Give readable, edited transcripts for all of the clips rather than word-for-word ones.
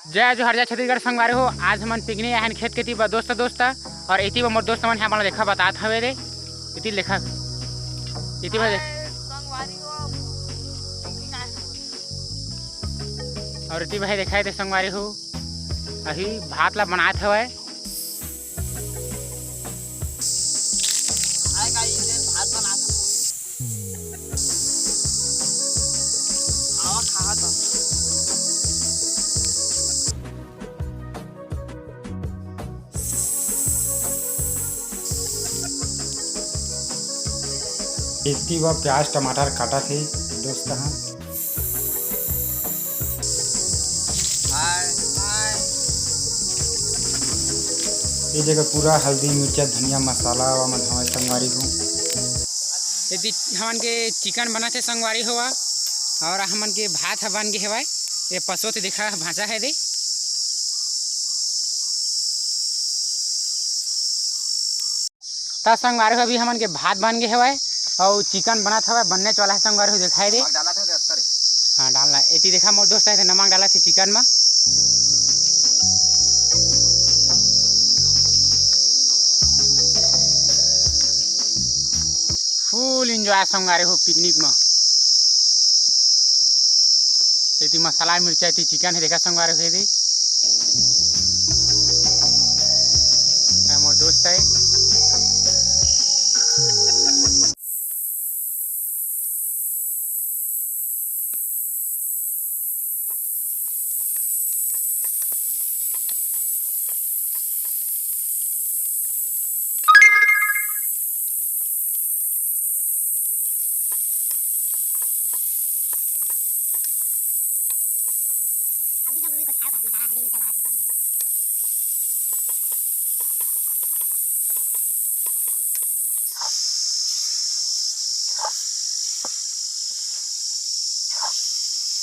जय जोहर जय छत्तीसगढ़ संगवारी हो। आज हमन पिकनिक आए खेत के तीबा दोस्त और इति मोर दोस्त मन यहाँ देखा बतात हवे रे इति लेखा इति और इति भाई देखा थे संगवारी हो अभी भात ला बनात हवे। इतनी व प्याज टमाटर काटा थे दोस्त ये जगह पूरा हल्दी मिर्चा धनिया मसाला व मन हमारे संगवारी हो। यदि हमन के चिकन बना थे संगवारी हुआ और हमन के भात बन गए हवा। ये पशु ते देखा भाजा है दे ता संगवारी हो। अभी हमन के भात बन गए हवा और चिकन बना था बनने वाला है संगवारी हो दिखाई दे। हाँ डालना इति देखा मोर दोस्त है नमक डाला थे चिकन में। फुल एंजॉय संगवारी हो पिकनिक में। इति मसाला मिर्चा इति चिकन है देखा संगवारी हो दे मोर दोस्त है।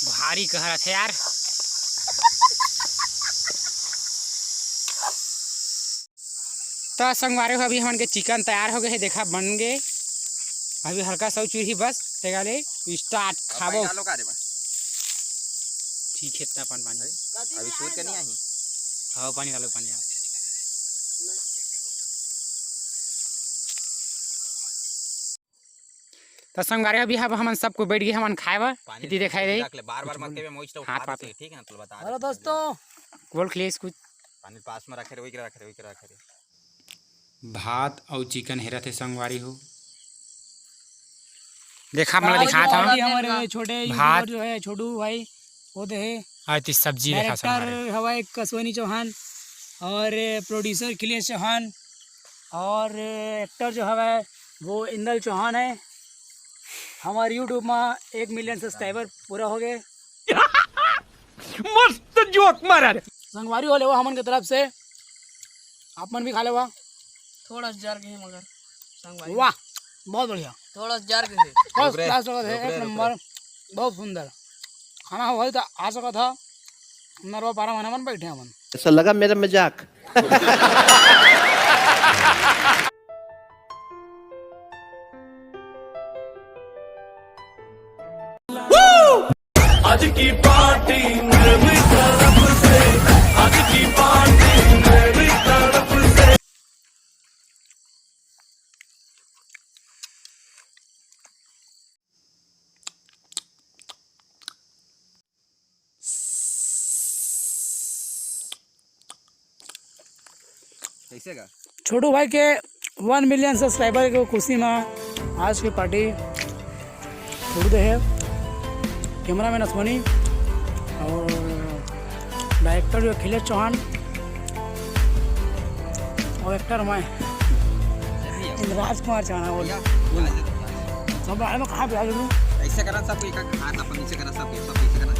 भारी कहरा थे यार। तो संगवारी हो अभी हमन के चिकन तैयार हो गए है देखा बन गए। अभी हल्का सा चूल्ही बस तेगाले स्टार्ट खाबो। ठीक है इतना पानी अभी छोड़ के नहीं आई। हाँ पानी डालो पानी डालो। तो संगवारी अभी हमन सबको बैठ गए हमन खाए इति दिखाई दे बार-बार मत के मोइस्ट उठा दे ठीक है ना। तो बता हेलो दोस्तों बोल प्लीज कुछ पानी पास में रखे रे वही रखे रे भात और चिकन हेरा थे संगवारी हो देखा मतलब दिखा था हमारे छोटे यूट्यूबर जो है छोटू भाई वो दे है सब्जी देखा संगवारी हवाई कसवनी चौहान और प्रोड्यूसर खिलेश चौहान और एक्टर जो है वो इंदल चौहान है। हमारे यूट्यूब में 1 मिलियन सब्सक्राइबर पूरा हो गए। मस्त जोक मारा संगवारी हो ले हमन के तरफ से आप मन भी खा ले थोड़ा जार के मगर संगवारी वाह बहुत बढ़िया थोड़ा जार के फर्स्ट क्लास है एक नंबर बहुत सुंदर खाना हो तो आ सका था नरवा 12 महीना मन बैठे हमन ऐसा लगा मेरा मजाक। आज की पार्टी मेरी तरफ से आज की पार्टी मेरी तरफ से। कैसे का छोटू भाई के 1 मिलियन सब्सक्राइबर के खुशी में आज की पार्टी छोड़ दे है। कैमरा मैन अश्वनी और डायरेक्टर जो खिलेश चौहान और एक्टर मैं इंद्राज कुमार चौहान बोल सब बाहर में कहाँ पे आ गए ऐसे करना सब एक हाथ अपन नीचे करना सब नीचे करना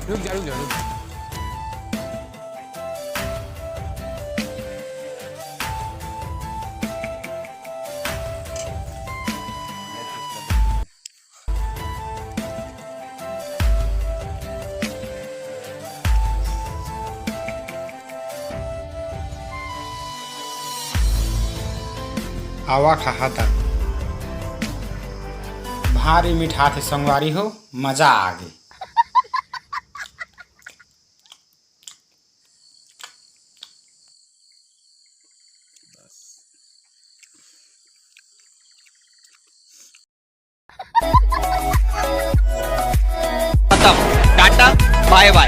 रुक जा आवा खा था भारी मीठा थे संगवारी हो मजा आ गई। Bye bye.